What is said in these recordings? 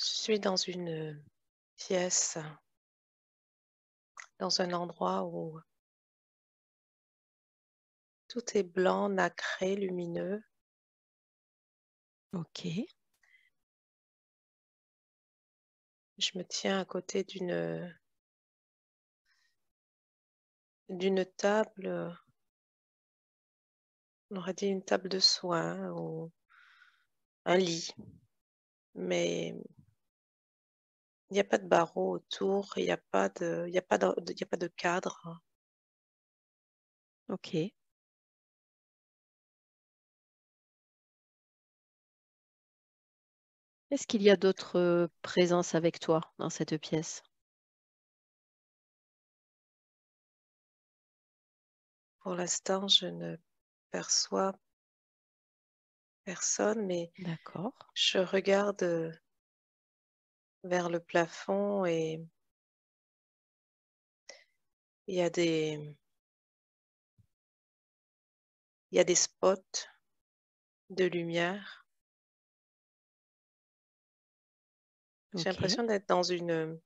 Je suis dans une pièce, dans un endroit où tout est blanc, nacré, lumineux. OK, Je me tiens à côté d'une table, on aurait dit une table de soins ou un lit, mais il n'y a pas de barreaux autour, il y a pas de cadre. OK. Est-ce qu'il y a d'autres, présences avec toi dans cette pièce? Pour l'instant, je ne perçois personne, mais D'accord, je regarde vers le plafond et il y a des, il y a des spots de lumière. J'ai OK. l'impression d'être dans une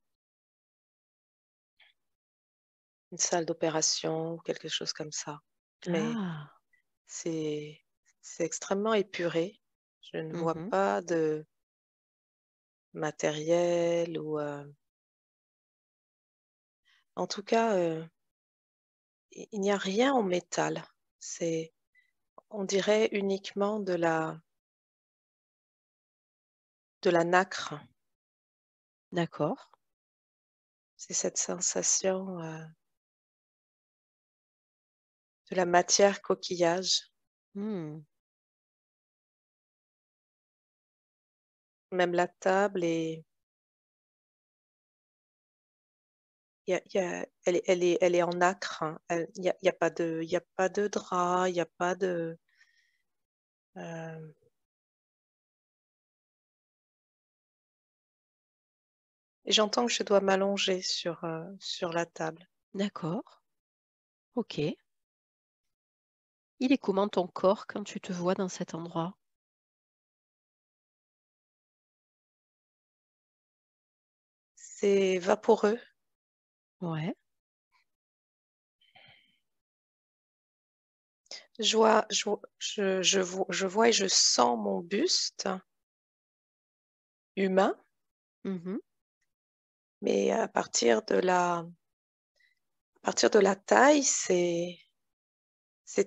salle d'opération ou quelque chose comme ça. Mais Ah! c'est c'est extrêmement épuré. Je ne vois Mmh. pas de matériel ou, en tout cas, il n'y a rien en métal. C'est on dirait uniquement de la nacre. D'accord. C'est cette sensation, de la matière coquillage. Mmh. Même la table est il y a elle est en nacre, hein. Il y a pas de drap, il y a pas de, hem et j'entends que je dois m'allonger sur la table. D'accord. OK. Il est comment ton corps quand tu te vois dans cet endroit? C'est vaporeux. Ouais. Je vois et je sens mon buste humain, Mmh. mais à partir de la taille, c'est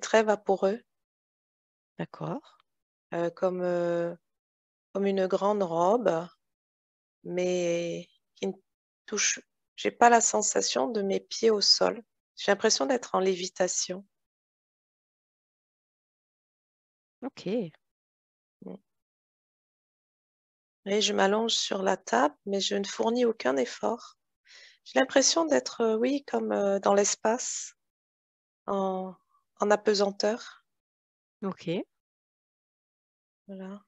très vaporeux, D'accord. comme, comme une grande robe, mais qui ne touche j'ai pas la sensation de mes pieds au sol. J'ai l'impression d'être en lévitation. OK. Mmh, et je m'allonge sur la table, mais je ne fournis aucun effort. J'ai l'impression d'être, oui, comme, dans l'espace, en en apesanteur, OK. voilà.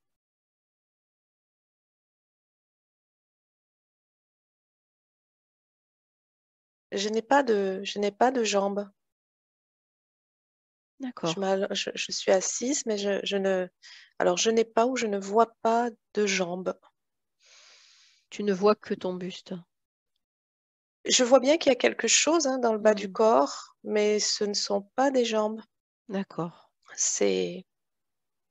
Je n'ai pas de jambes. D'accord. Je suis assise, mais je ne alors je n'ai pas ou je ne vois pas de jambes. Tu ne vois que ton buste? Je vois bien qu'il y a quelque chose, hein, dans le bas du Mmh. corps, mais ce ne sont pas des jambes. D'accord. C'est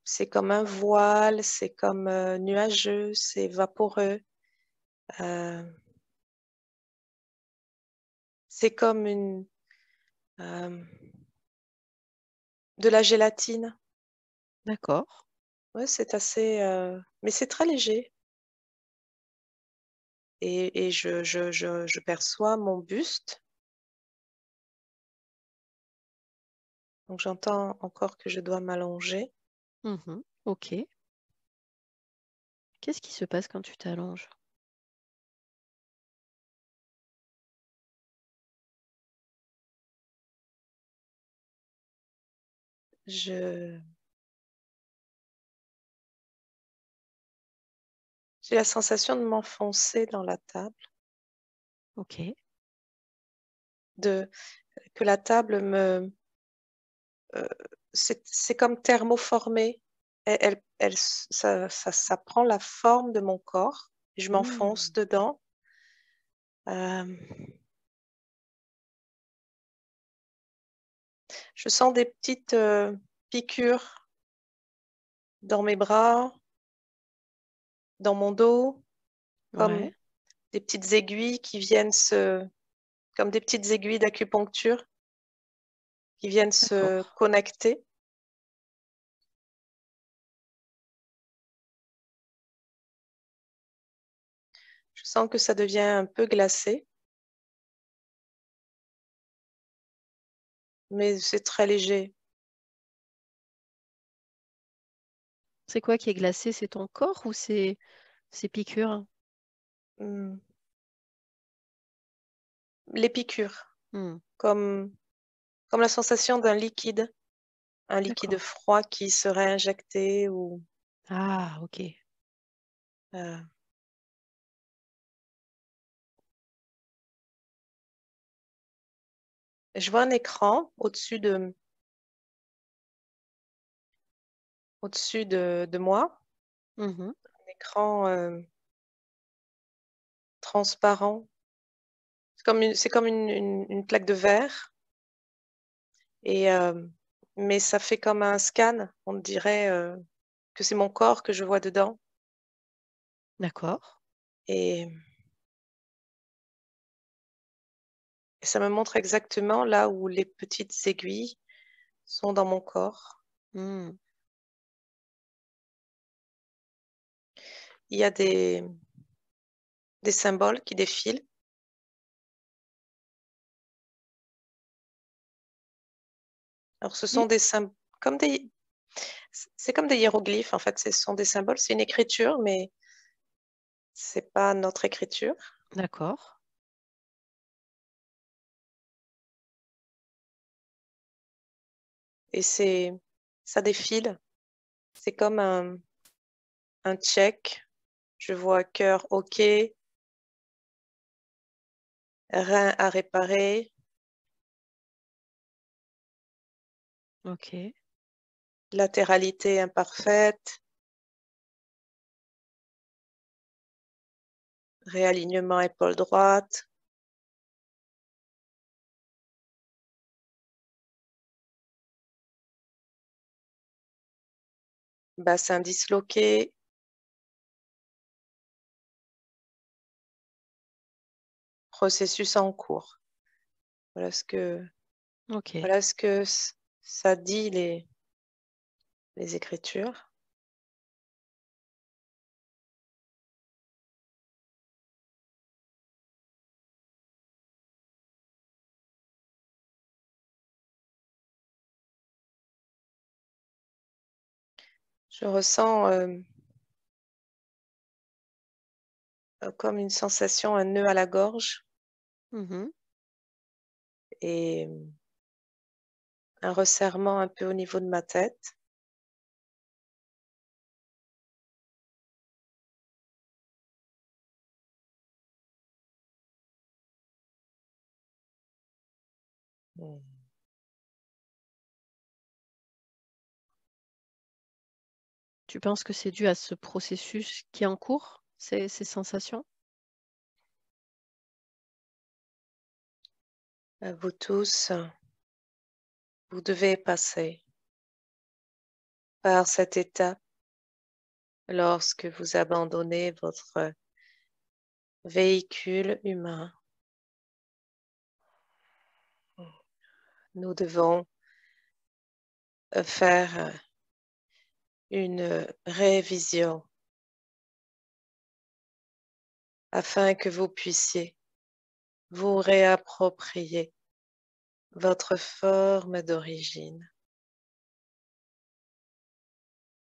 c'est comme un voile, c'est comme, nuageux, c'est vaporeux, heu, c'est comme hem, de la gélatine. D'accord. Ouais, c'est assez, mais c'est très léger et je perçois mon buste, donc j'entends encore que je dois m'allonger. Mmh. OK. Qu'est-ce qui se passe quand tu t'allonges? Je j'ai la sensation de m'enfoncer dans la table, OK. de que la table heu, c'est comme thermoformé. Elle ça prend la forme de mon corps Je m'enfonce Hmm. dedans. Euh, je sens des petites piqûres dans mes bras, dans mon dos, comme Ouais, des petites aiguilles qui viennent comme des petites aiguilles d'acupuncture qui viennent se d'accord. connecter. Je sens que ça devient un peu glacé, mais c'est très léger. C'est quoi qui est glacé? C'est ton corps ou c'est ces piqûres? Hmm. Les piqûres, Hmm. comme, comme la sensation d'un liquide, un liquide D'accord. froid qui serait injecté ou Ah, ok. euh, je vois un écran au-dessus de moi, Mhm. un écran transparent. C'est comme une plaque de verre, et, mais ça fait comme un scan. On dirait que c'est mon corps que je vois dedans. D'accord. Et, et ça me montre exactement là où les petites aiguilles sont dans mon corps. Hmm. Il y a des symboles qui défilent. Alors, ce sont Et- des symboles comme c'est comme des hiéroglyphes, en fait. Ce sont des symboles. C'est une écriture, mais c'est pas notre écriture. D'accord. Et ça défile. C'est comme un check. Je vois cœur OK, rein à réparer, Ok. latéralité imparfaite, réalignement épaule droite, bassin disloqué, processus en cours. Voilà ce que, Ok. voilà ce que ça dit les écritures. Je ressens comme une sensation, un nœud à la gorge Mhm. et un resserrement un peu au niveau de ma tête. Mm. Tu penses que c'est dû à ce processus qui est en cours, ces sensations? Vous tous, vous devez passer par cette étape lorsque vous abandonnez votre véhicule humain. Nous devons faire une révision afin que vous puissiez vous réapproprier votre forme d'origine.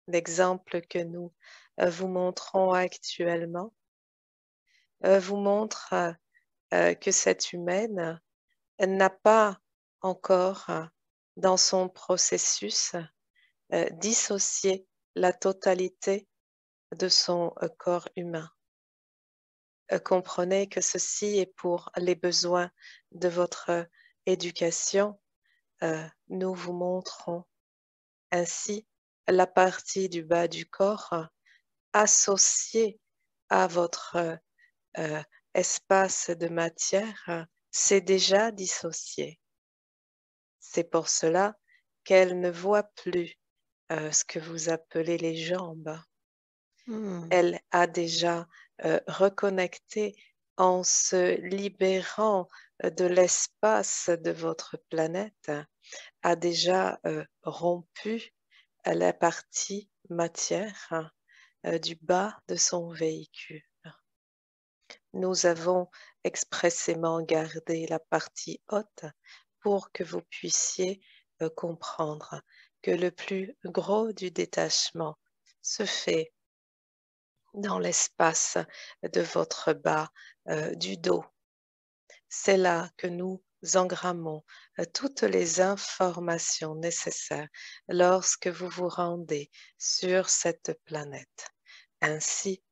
L'exemple que nous vous montrons actuellement vous montre que cette humaine n'a pas encore, dans son processus, dissocié la totalité de son corps humain. Comprenez que ceci est pour les besoins de votre éducation. Nous vous montrons ainsi la partie du bas du corps associée à votre espace de matière s'est déjà dissocié. C'est pour cela qu'elle ne voit plus ce que vous appelez les jambes. Elle a déjà reconnecté en se libérant de l'espace de votre planète, a déjà rompu la partie matière du bas de son véhicule. Nous avons expressément gardé la partie haute pour que vous puissiez comprendre que le plus gros du détachement se fait dans l'espace de votre bas du dos. C'est là que nous engrammons toutes les informations nécessaires lorsque vous vous rendez sur cette planète. Ainsi,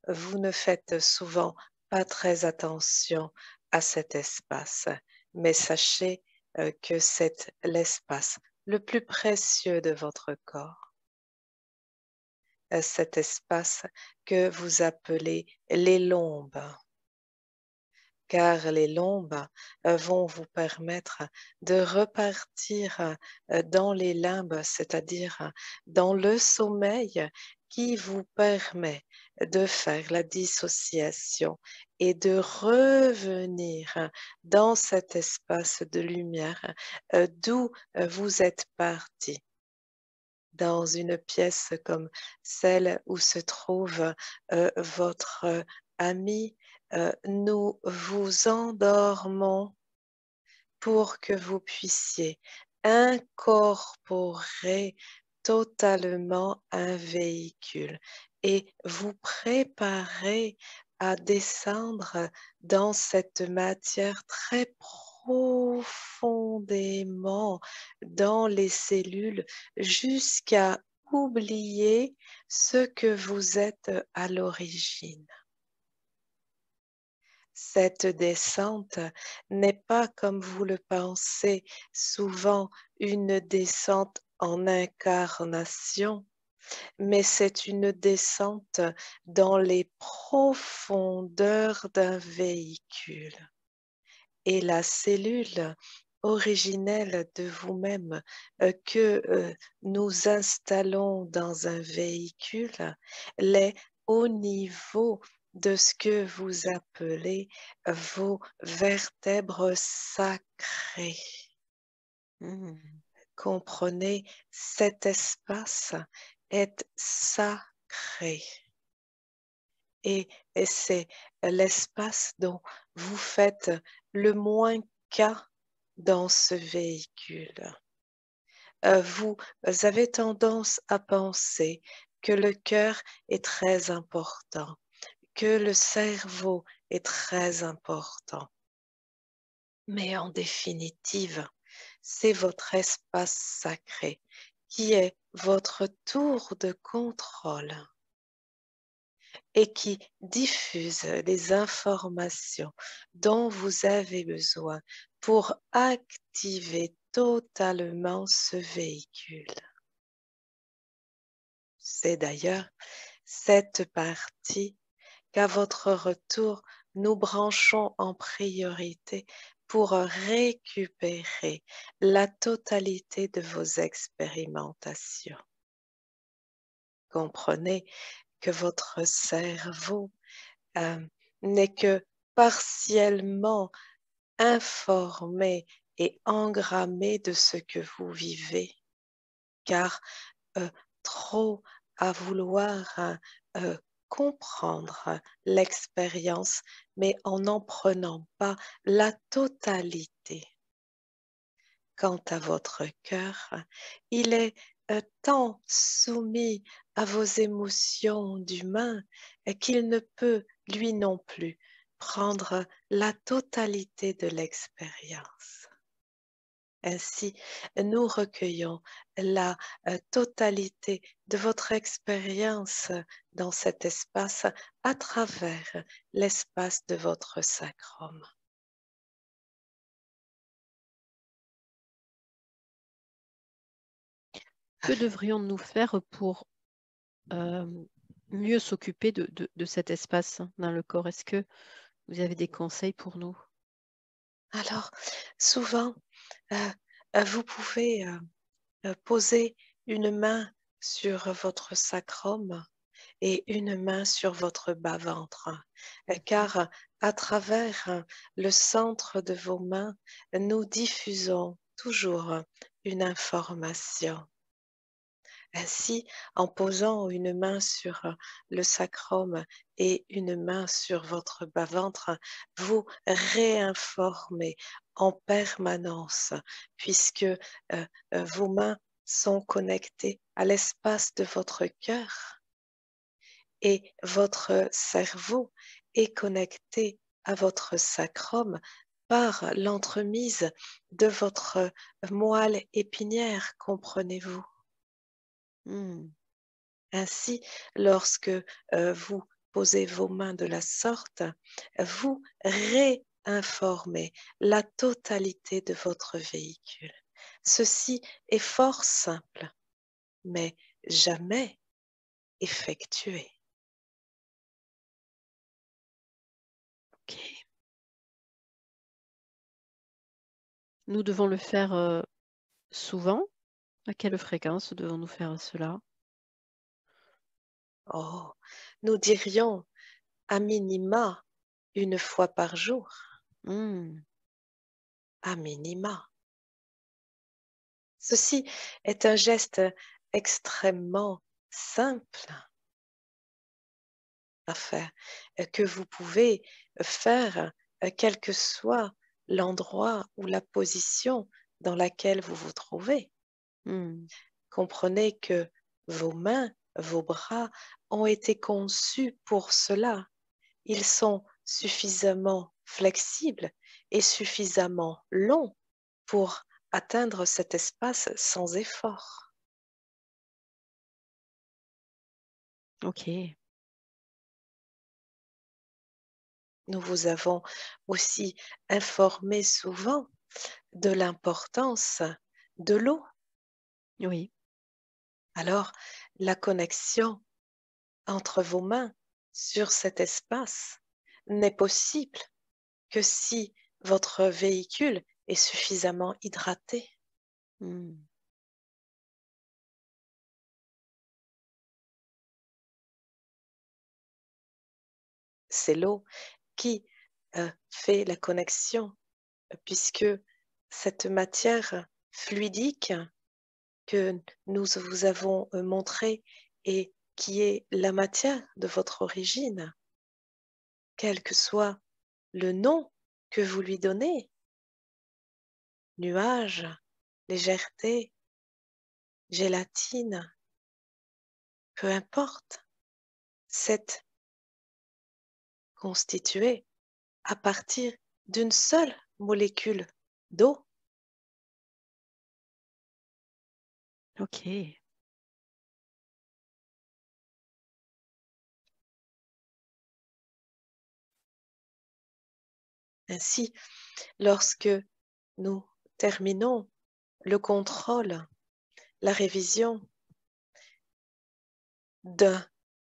vous ne faites souvent pas très attention à cet espace, mais sachez que c'est l'espace le plus précieux de votre corps, cet espace que vous appelez les lombes, car les lombes vont vous permettre de repartir dans les limbes, c'est-à-dire dans le sommeil qui vous permet de faire la dissociation et de revenir dans cet espace de lumière d'où vous êtes parti. Dans une pièce comme celle où se trouve votre ami, nous vous endormons pour que vous puissiez incorporer totalement un véhicule et vous préparer à descendre dans cette matière très profondément dans les cellules jusqu'à oublier ce que vous êtes à l'origine. Cette descente n'est pas, comme vous le pensez, souvent une descente en incarnation, mais c'est une descente dans les profondeurs d'un véhicule. Et la cellule originelle de vous-même que nous installons dans un véhicule l'est au niveau de ce que vous appelez vos vertèbres sacrées. Comprenez, cet espace est sacré. Et c'est l'espace dont vous faites le moins cas dans ce véhicule. Vous avez tendance à penser que le cœur est très important, que le cerveau est très important. Mais en définitive, c'est votre espace sacré qui est votre tour de contrôle et qui diffuse les informations dont vous avez besoin pour activer totalement ce véhicule. C'est d'ailleurs cette partie qu'à votre retour, nous branchons en priorité pour récupérer la totalité de vos expérimentations. Comprenez que votre cerveau n'est que partiellement informé et engrammé de ce que vous vivez, car trop à vouloir comprendre l'expérience, mais en n'en prenant pas la totalité. Quant à votre cœur, il est tant soumis à vos émotions d'humain qu'il ne peut, lui non plus, prendre la totalité de l'expérience. Ainsi, nous recueillons la totalité de votre expérience dans cet espace à travers l'espace de votre sacrum. Que devrions-nous faire pour mieux s'occuper de cet espace dans le corps? Est-ce que vous avez des conseils pour nous? Alors, souvent, euh, vous pouvez poser une main sur votre sacrum et une main sur votre bas-ventre, Mhm. car à travers le centre de vos mains, nous diffusons toujours une information. Ainsi, en posant une main sur le sacrum et une main sur votre bas-ventre, vous réinformez en permanence, puisque vos mains sont connectées à l'espace de votre cœur et votre cerveau est connecté à votre sacrum par l'entremise de votre moelle épinière, comprenez-vous? Hmm. Ainsi, lorsque vous posez vos mains de la sorte, vous réinformez la totalité de votre véhicule. Ceci est fort simple, mais jamais effectué. Ok. Nous devons le faire souvent. À quelle fréquence devons-nous faire cela? Oh, nous dirions à minima une fois par jour, Hmm. à minima. Ceci est un geste extrêmement simple à faire, que vous pouvez faire, quel que soit l'endroit ou la position dans laquelle vous vous trouvez. Hmm. Comprenez que vos mains, vos bras ont été conçus pour cela. Ils sont suffisamment flexibles et suffisamment longs pour atteindre cet espace sans effort. Ok. Nous vous avons aussi informé souvent de l'importance de l'eau. Oui. Alors, la connexion entre vos mains sur cet espace n'est possible que si votre véhicule est suffisamment hydraté. Hmm. C'est l'eau qui fait la connexion, puisque cette matière fluidique que nous vous avons montrée et qui est la matière de votre origine, quel que soit le nom que vous lui donnez, nuage, légèreté, gélatine, peu importe, c'est constitué à partir d'une seule molécule d'eau. Ok. Ainsi, lorsque nous terminons le contrôle, la révision d'un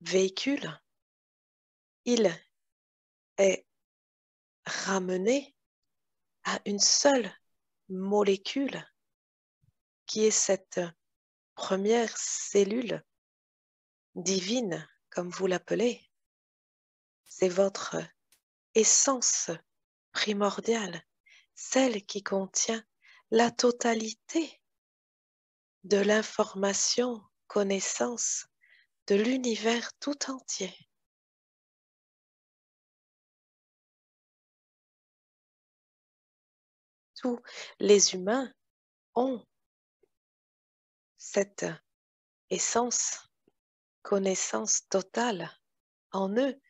véhicule, il est ramené à une seule molécule qui est cette première cellule divine, comme vous l'appelez. C'est votre essence primordiale, celle qui contient la totalité de l'information, connaissance de l'univers tout entier. Tous les humains ont cette essence, connaissance totale en eux,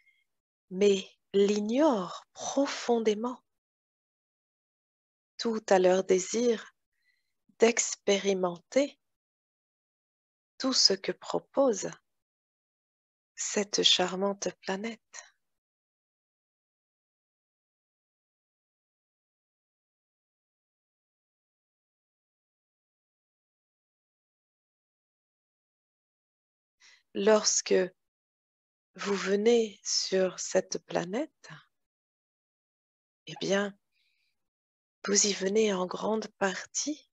mais l'ignorent profondément, tout à leur désir d'expérimenter tout ce que propose cette charmante planète. Lorsque vous venez sur cette planète, eh bien, vous y venez en grande partie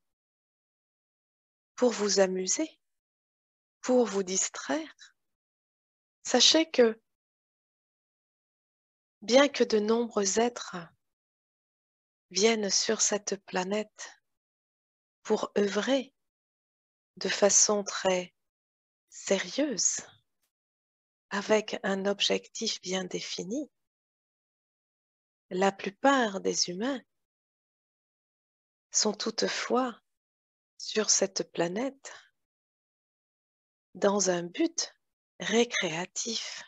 pour vous amuser, pour vous distraire. Sachez que bien que de nombreux êtres viennent sur cette planète pour œuvrer de façon très sérieuse, avec un objectif bien défini, la plupart des humains sont toutefois sur cette planète dans un but récréatif.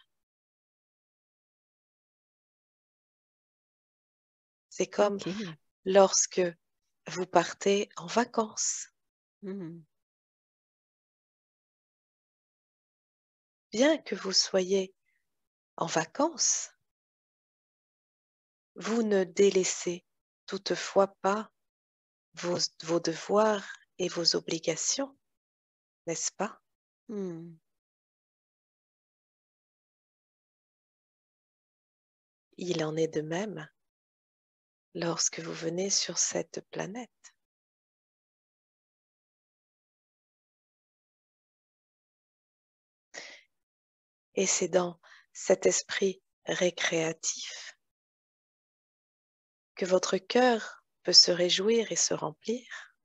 C'est comme Ok. lorsque vous partez en vacances. Mhm. Bien que vous soyez en vacances, vous ne délaissez toutefois pas vos devoirs et vos obligations, n'est-ce pas? Mhm. Il en est de même lorsque vous venez sur cette planète. Et c'est dans cet esprit récréatif que votre cœur peut se réjouir et se remplir,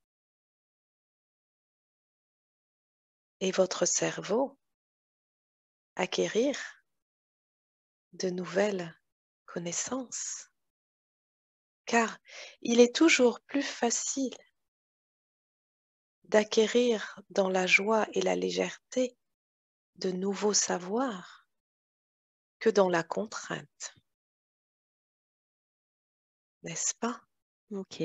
et votre cerveau acquérir de nouvelles connaissances. Car il est toujours plus facile d'acquérir dans la joie et la légèreté de nouveaux savoirs que dans la contrainte, n'est-ce pas? Ok.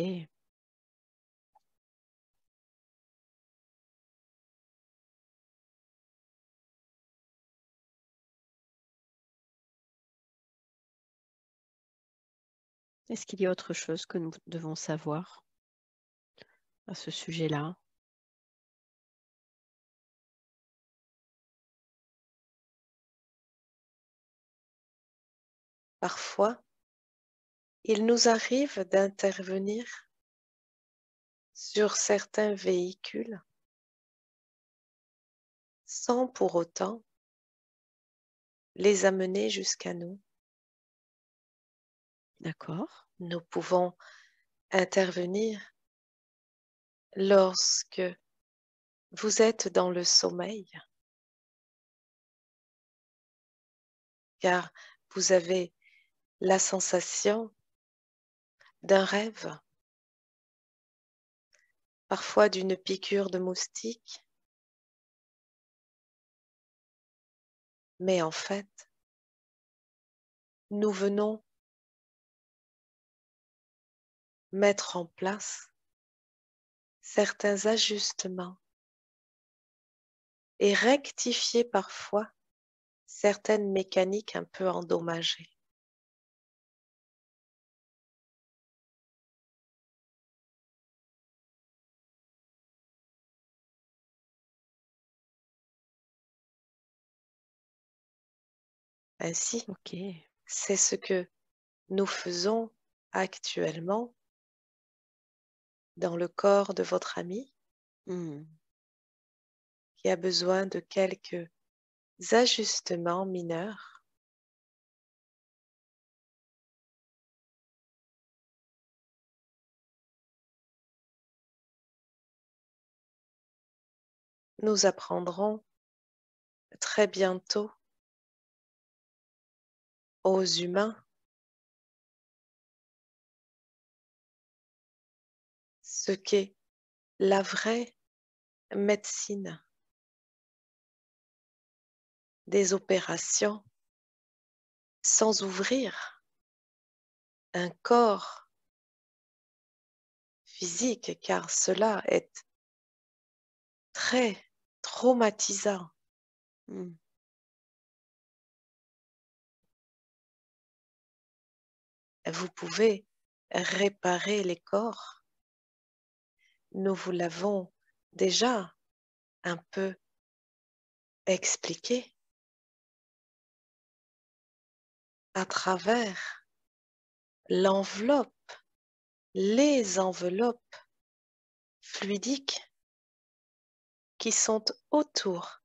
Est-ce qu'il y a autre chose que nous devons savoir à ce sujet-là? Parfois, il nous arrive d'intervenir sur certains véhicules sans pour autant les amener jusqu'à nous. D'accord. Nous pouvons intervenir lorsque vous êtes dans le sommeil, car vous avez la sensation d'un rêve, parfois d'une piqûre de moustique, mais en fait, nous venons mettre en place certains ajustements et rectifier parfois certaines mécaniques un peu endommagées. Ainsi, Ok. c'est ce que nous faisons actuellement dans le corps de votre ami Hmm. qui a besoin de quelques ajustements mineurs. Nous apprendrons très bientôt aux humains ce qu'est la vraie médecine des opérations sans ouvrir un corps physique, car cela est très traumatisant. Hmm. Vous pouvez réparer les corps. Nous vous l'avons déjà un peu expliqué. à travers l'enveloppe, les enveloppes fluidiques qui sont autour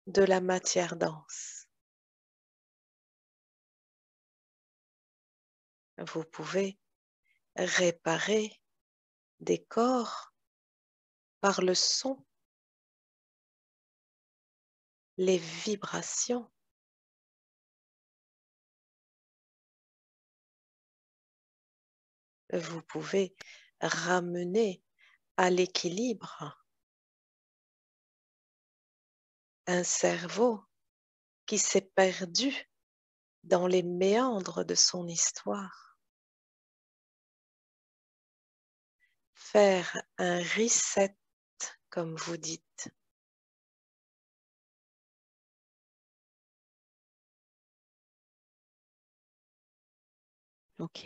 de la matière dense. Vous pouvez réparer des corps par le son, les vibrations. Vous pouvez ramener à l'équilibre un cerveau qui s'est perdu dans les méandres de son histoire. Faire un reset, comme vous dites. Ok.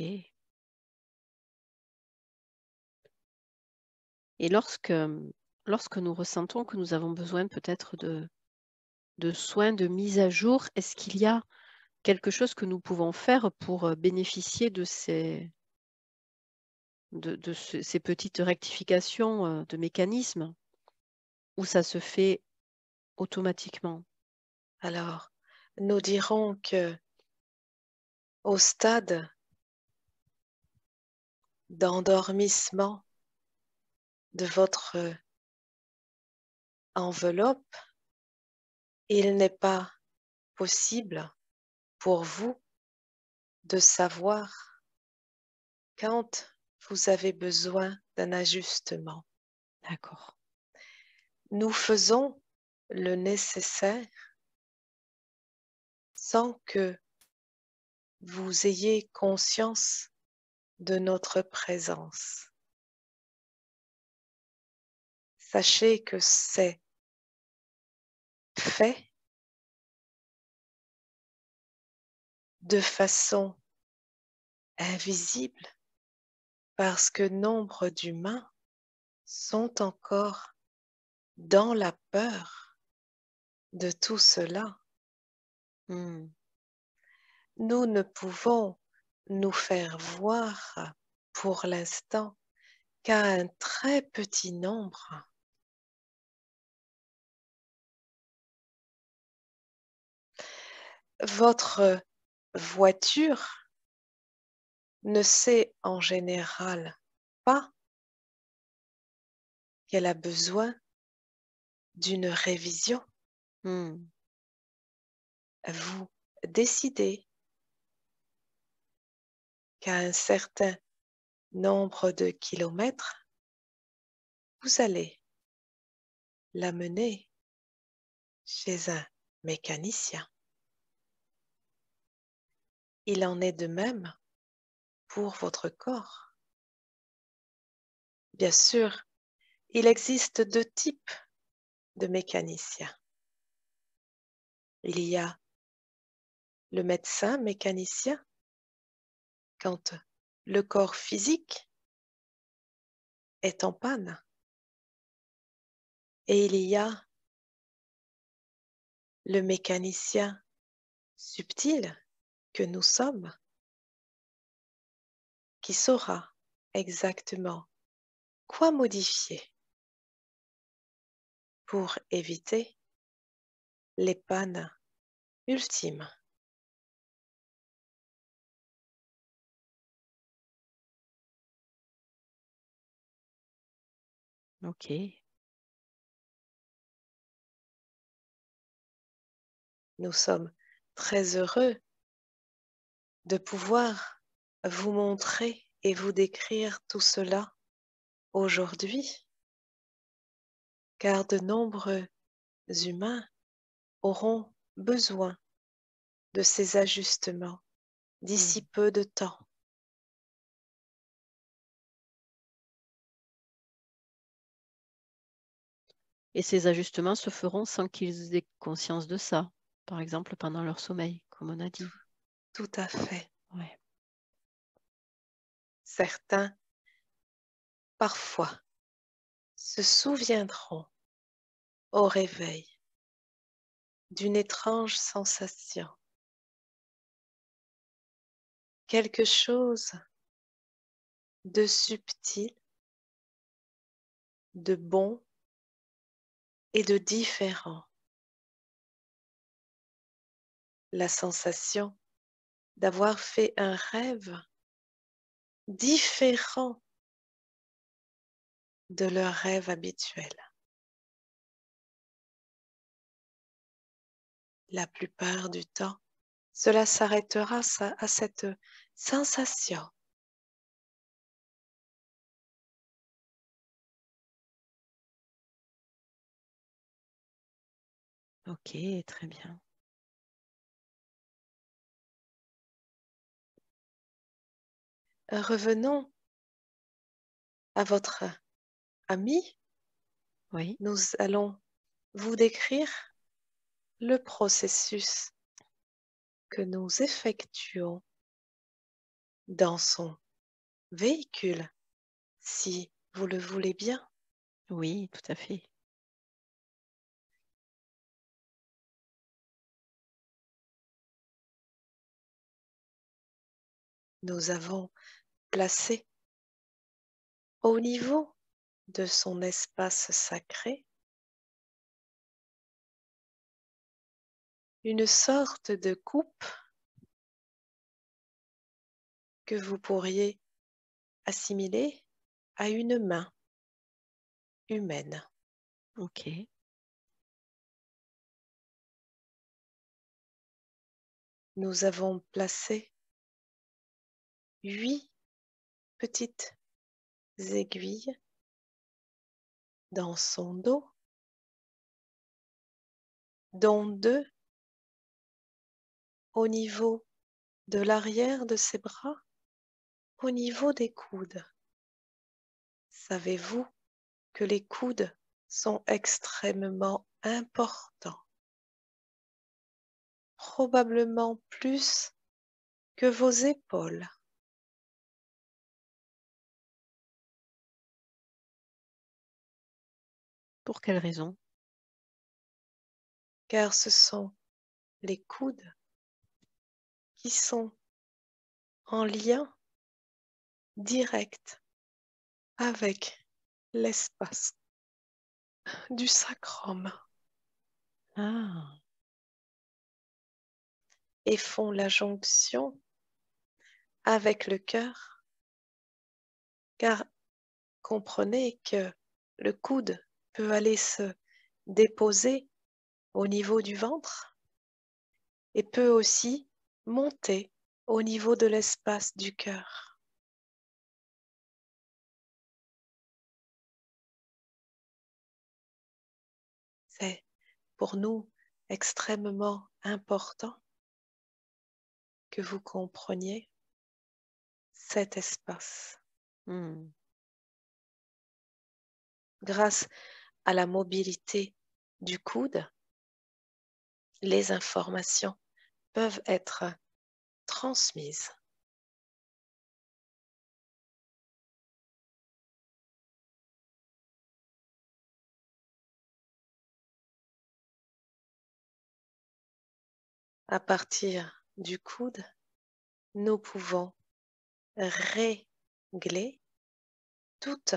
Et lorsque nous ressentons que nous avons besoin peut-être de soins, de mise à jour, est-ce qu'il y a quelque chose que nous pouvons faire pour bénéficier de ces petites rectifications de mécanismes, ou ça se fait automatiquement? Alors, nous dirons que au stade d'endormissement de votre enveloppe, il n'est pas possible pour vous de savoir quand vous avez besoin d'un ajustement. D'accord. Nous faisons le nécessaire sans que vous ayez conscience de notre présence. Sachez que c'est fait de façon invisible parce que nombre d'humains sont encore dans la peur de tout cela. Hmm. Nous ne pouvons nous faire voir pour l'instant qu'à un très petit nombre. Votre voiture ne sait en général pas qu'elle a besoin d'une révision. Hmm. Vous décidez qu'à un certain nombre de kilomètres, vous allez l'amener chez un mécanicien. Il en est de même pour votre corps. Bien sûr, il existe deux types de mécaniciens. Il y a le médecin mécanicien quand le corps physique est en panne. Et il y a le mécanicien subtil que nous sommes qui saura exactement quoi modifier pour éviter les pannes ultimes. Ok. Nous sommes très heureux de pouvoir vous montrer et vous décrire tout cela aujourd'hui, car de nombreux humains auront besoin de ces ajustements d'ici Hmm. peu de temps. Et ces ajustements se feront sans qu'ils aient conscience de ça, par exemple pendant leur sommeil, comme on a dit. Tout à fait. Ouais. Certains, parfois, se souviendront au réveil d'une étrange sensation quelque chose de subtil, de bon et de différent. La sensation d'avoir fait un rêve différent de leur rêve habituel. La plupart du temps, cela s'arrêtera à cette sensation. Ok, très bien. Revenons à votre ami. Oui, Nous allons vous décrire le processus que nous effectuons dans son véhicule, si vous le voulez bien. oui, tout à fait. Nous avons placé au niveau de son espace sacré une sorte de coupe que vous pourriez assimiler à une main humaine. Ok, Nous avons placé 8 petites aiguilles dans son dos, dont 2 au niveau de l'arrière de ses bras, au niveau des coudes. Savez-vous que les coudes sont extrêmement importants, probablement plus que vos épaules, pour quelle raison? car ce sont les coudes qui sont en lien direct avec l'espace du sacrum Ah, et font la jonction avec le cœur, car comprenez que le coude peut aller se déposer au niveau du ventre et peut aussi monter au niveau de l'espace du cœur. C'est pour nous extrêmement important que vous compreniez cet espace. hmm, Grâce à la mobilité du coude, les informations peuvent être transmises. À partir du coude, nous pouvons régler toutes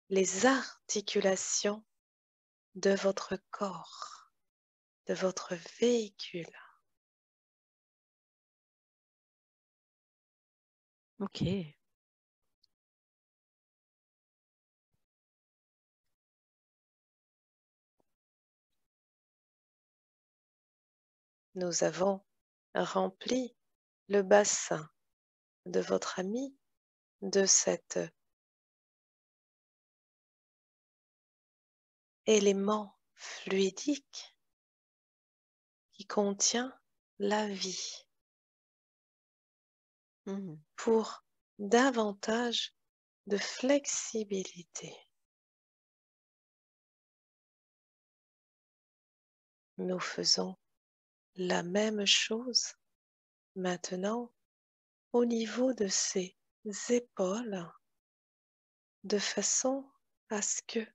les articulations de votre corps, de votre véhicule. ok, Nous avons rempli le bassin de votre ami de cet élément fluidique qui contient la vie hmm, pour davantage de flexibilité. Nous faisons la même chose maintenant au niveau de ses épaules de façon à ce que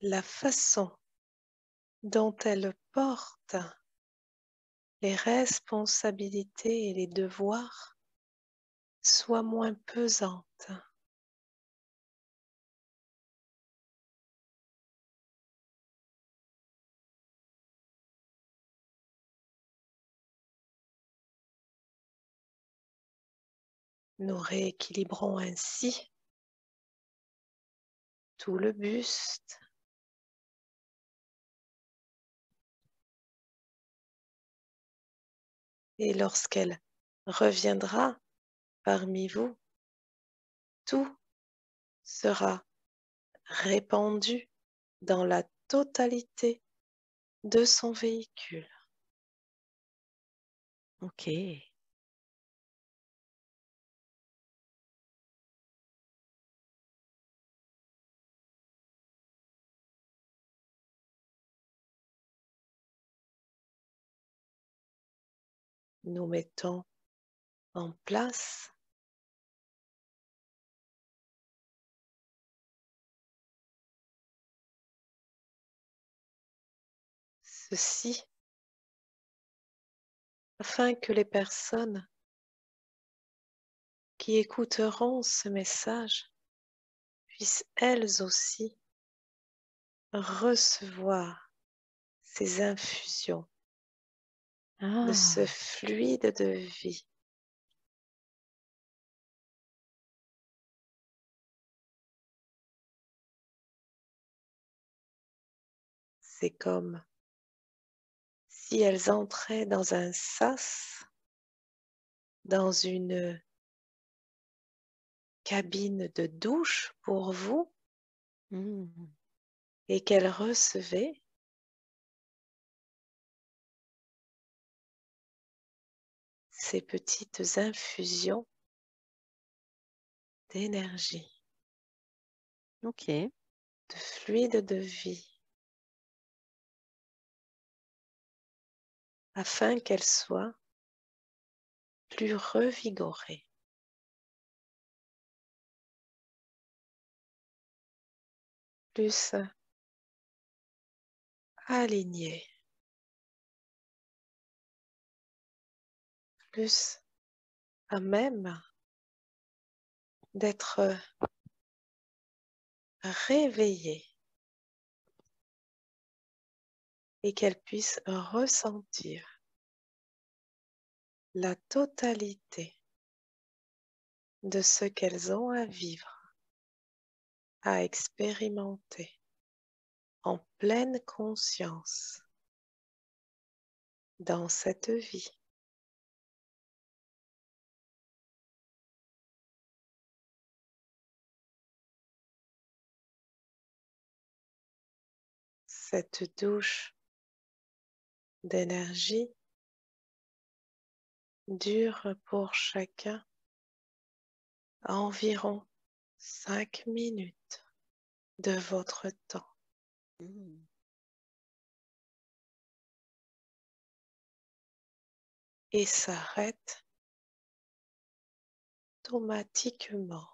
la façon dont elle porte les responsabilités et les devoirs soient moins pesantes. Nous rééquilibrons ainsi tout le buste, et lorsqu'elle reviendra parmi vous, tout sera répandu dans la totalité de son véhicule. Ok. Nous mettons en place ceci afin que les personnes qui écouteront ce message puissent elles aussi recevoir ces infusions de ce Ah, fluide de vie. C'est comme si elles entraient dans un sas, dans une cabine de douche pour vous, hmm, et qu'elles recevaient ces petites infusions d'énergie, ok. de fluide de vie, afin qu'elles soient plus revigorées, plus alignées, plus à même d'être réveillées, et qu'elles puissent ressentir la totalité de ce qu'elles ont à vivre, à expérimenter en pleine conscience dans cette vie. Cette douche d'énergie dure pour chacun environ 5 minutes de votre temps Hmm. et s'arrête automatiquement.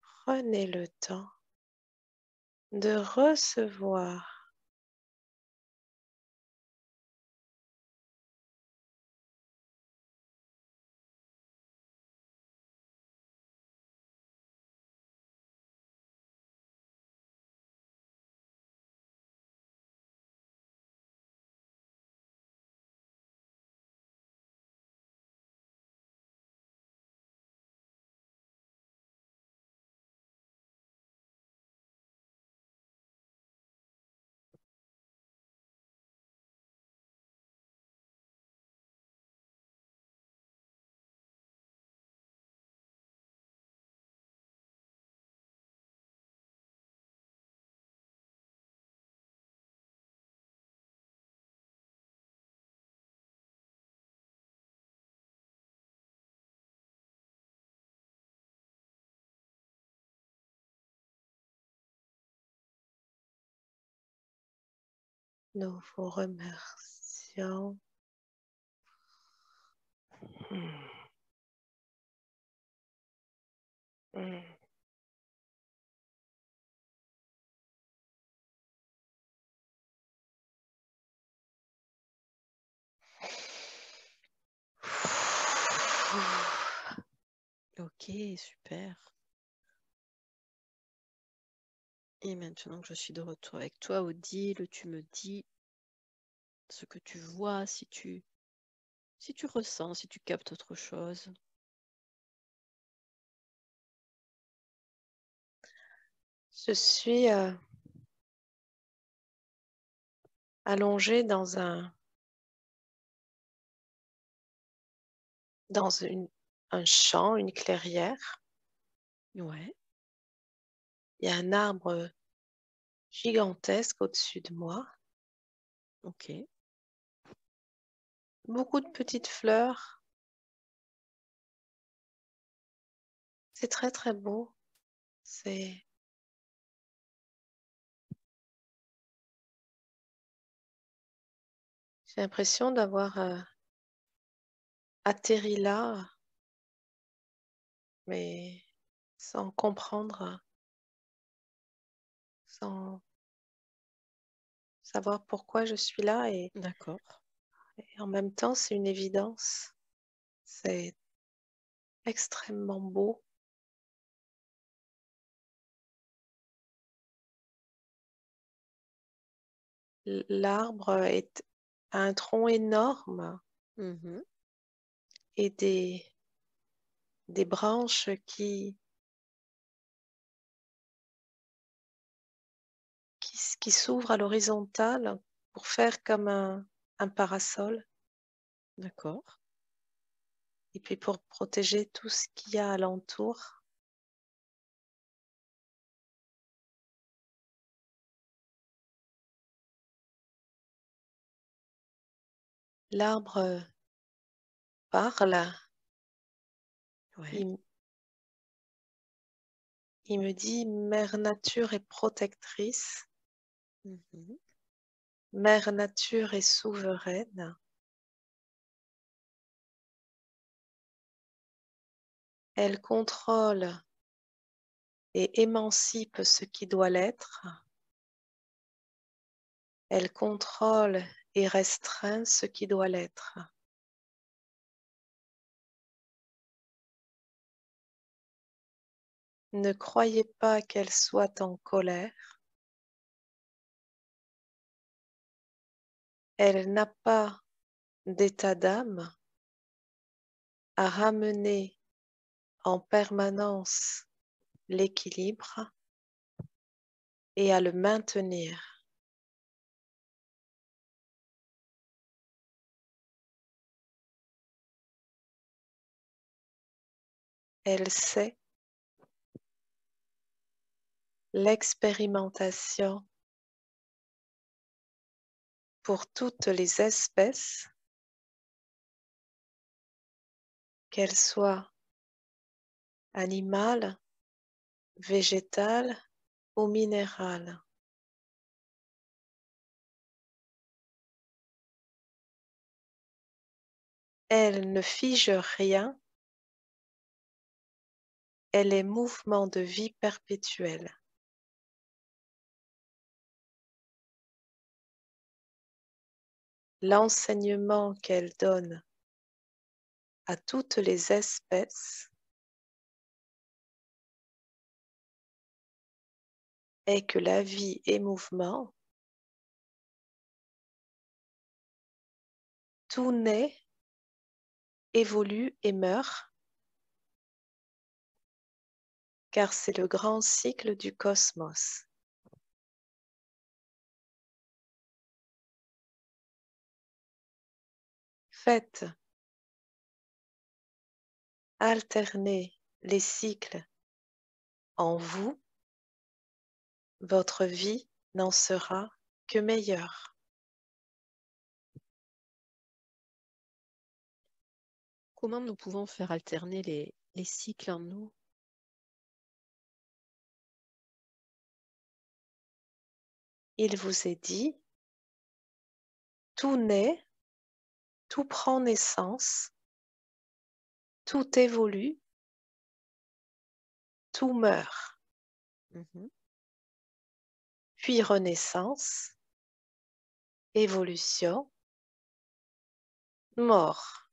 Prenez le temps de recevoir Nous vous remercions. Hmm. Hmm. Ok, super. Et maintenant que je suis de retour avec toi, Odile, tu me dis ce que tu vois, si tu ressens, si tu captes autre chose. Je suis allongée dans un champ, une clairière. Ouais, Il y a un arbre gigantesque au-dessus de moi. ok, Beaucoup de petites fleurs. C'est très très beau. C'est, j'ai l'impression d'avoir atterri là, mais sans comprendre, sans savoir pourquoi je suis là. d'accord. Et en même temps, c'est une évidence. C'est extrêmement beau. L'arbre a un tronc énorme Mhm, et des branches qui s'ouvrent à l'horizontale pour faire comme un parasol d'accord. et puis pour protéger tout ce qu'il y a alentour. L'arbre parle, Ouais. il, il me dit Mère Nature est protectrice, Mhm, Mère Nature est souveraine, elle contrôle et émancipe ce qui doit l'être, elle contrôle et restreint ce qui doit l'être. Ne croyez pas qu'elle soit en colère, elle n'a pas d'état d'âme à ramener en permanence l'équilibre et à le maintenir. Elle sait l'expérimentation pour toutes les espèces, qu'elles soient animales, végétales ou minérales. Elle ne fige rien, elle est mouvement de vie perpétuel. L'enseignement qu'elle donne à toutes les espèces est que la vie est mouvement, tout naît, évolue et meurt, car c'est le grand cycle du cosmos. Faites alterner les cycles en vous, votre vie n'en sera que meilleure. comment nous pouvons faire alterner les cycles en nous? Il vous est dit, tout naît, tout prend naissance, tout évolue, tout meurt, Mhm, puis renaissance, évolution, mort.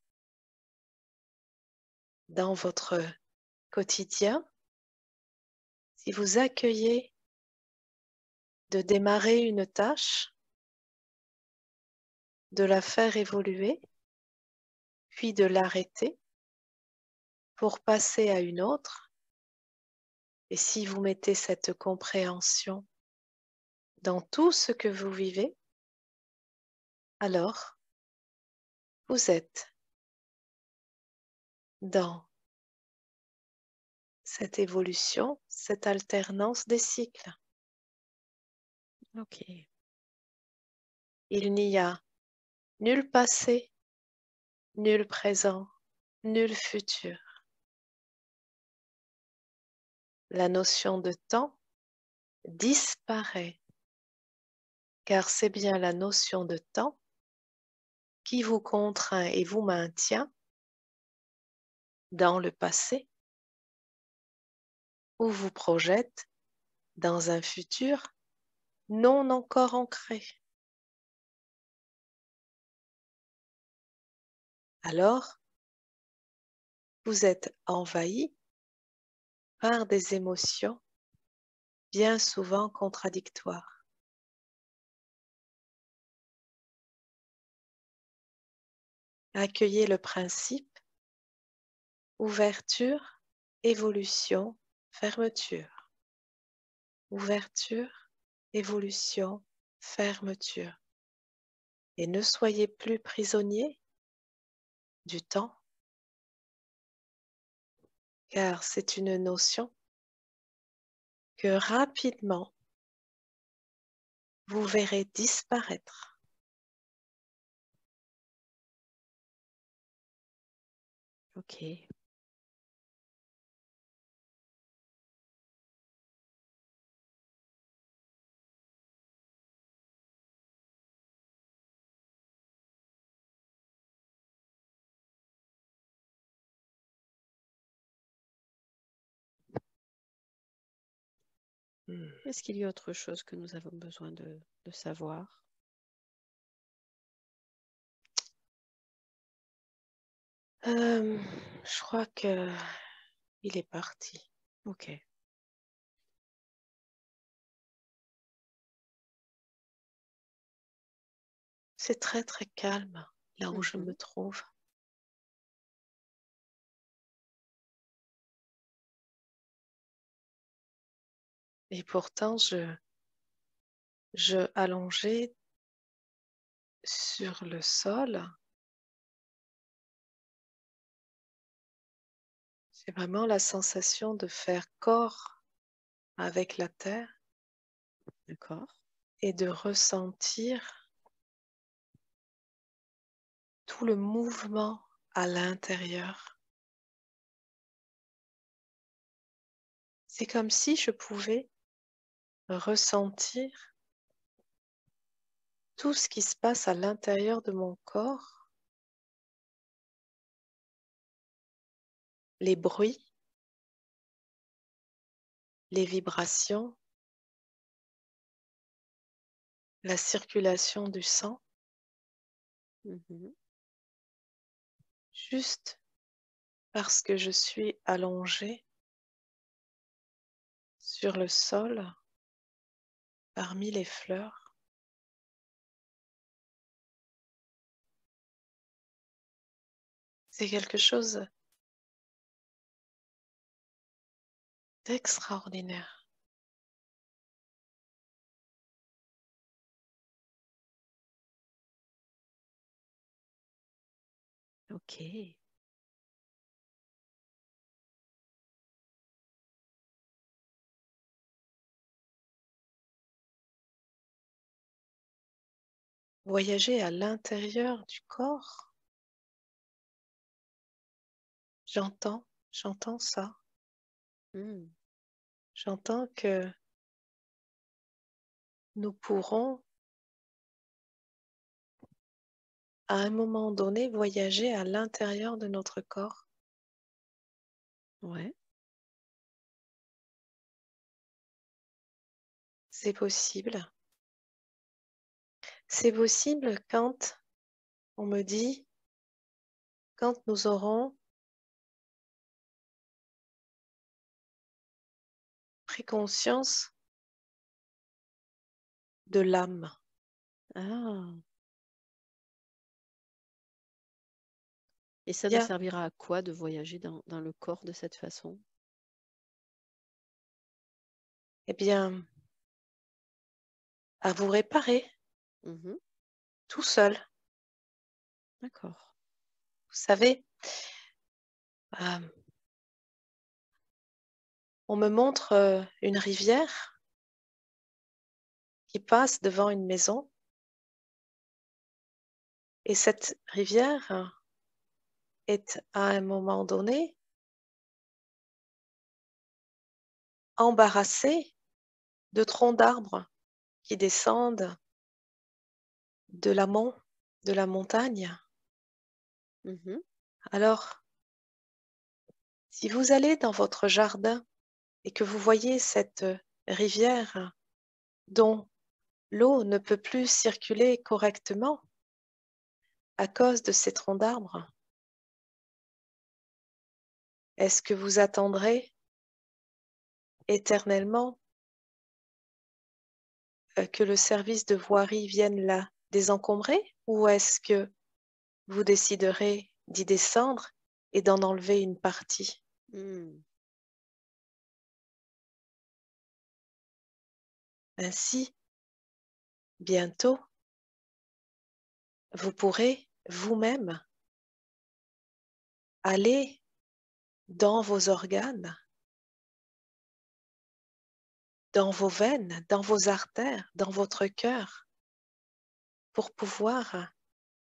Dans votre quotidien, si vous accueillez de démarrer une tâche, de la faire évoluer, puis de l'arrêter pour passer à une autre, et si vous mettez cette compréhension dans tout ce que vous vivez, alors vous êtes dans cette évolution, cette alternance des cycles. Ok. Il n'y a nul passé, nul présent, nul futur. La notion de temps disparaît, car c'est bien la notion de temps qui vous contraint et vous maintient dans le passé ou vous projette dans un futur non encore ancré. Alors, vous êtes envahi par des émotions bien souvent contradictoires. Accueillez le principe ouverture, évolution, fermeture. Ouverture, évolution, fermeture. Et ne soyez plus prisonnier du temps, car c'est une notion que rapidement vous verrez disparaître. Ok. Est-ce qu'il y a autre chose que nous avons besoin de savoir? Je crois que il est parti. Ok. C'est très très calme là où je me Mhm. trouve. Et pourtant, je allongé sur le sol, j'ai vraiment la sensation de faire corps avec la terre D'accord. et de ressentir tout le mouvement à l'intérieur. C'est comme si je pouvais ressentir tout ce qui se passe à l'intérieur de mon corps, les bruits, les vibrations, la circulation du sang, Mhm. juste parce que je suis allongée sur le sol parmi les fleurs. C'est quelque chose d'extraordinaire. Ok. Voyager à l'intérieur du corps, j'entends ça. Mm. J'entends que nous pourrons à un moment donné voyager à l'intérieur de notre corps. Ouais. C'est possible. C'est possible quand on me dit, quand nous aurons pris conscience de l'âme. Ah. Et ça Il y nous a, servira à quoi de voyager dans le corps de cette façon? eh bien, à vous réparer Mhm. tout seul. D'accord. Vous savez, euh, on me montre une rivière qui passe devant une maison et cette rivière est à un moment donné embarrassée de troncs d'arbres qui descendent de l'amont de la montagne. Mhm. Alors, si vous allez dans votre jardin et que vous voyez cette rivière dont l'eau ne peut plus circuler correctement à cause de ces troncs d'arbres, est-ce que vous attendrez éternellement que le service de voirie vienne la désencombrer ou est-ce que vous déciderez d'y descendre et d'en enlever une partie? Mm. Ainsi, bientôt, vous pourrez vous-même aller dans vos organes, dans vos veines, dans vos artères, dans votre cœur, pour pouvoir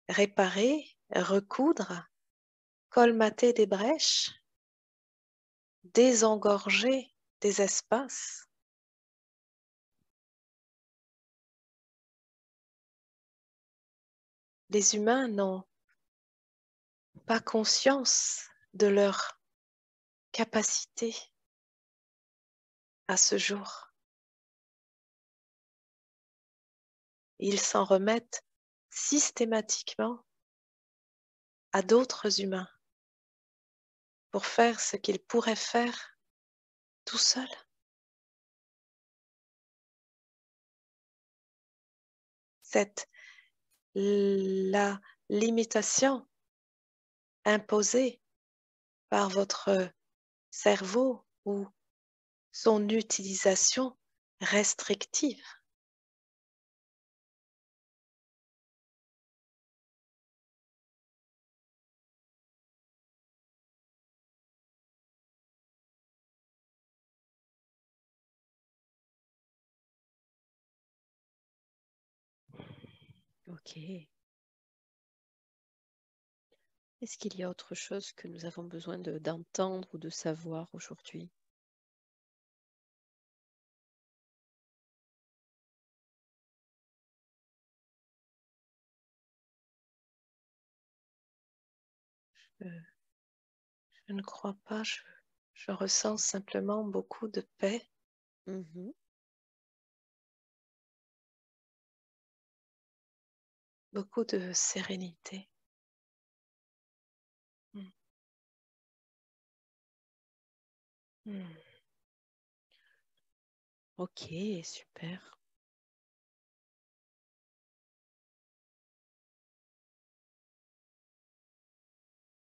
réparer, recoudre, colmater des brèches, désengorger des espaces. Les humains n'ont pas conscience de leur capacité à ce jour. Ils s'en remettent systématiquement à d'autres humains pour faire ce qu'ils pourraient faire tout seuls. C'est la limitation imposée par votre cerveau ou son utilisation restrictive. Ok. Est-ce qu'il y a autre chose que nous avons besoin d'entendre ou de savoir aujourd'hui? Je ne crois pas, je ressens simplement beaucoup de paix, Mhm. beaucoup de sérénité. Mm. Mm. Ok, super.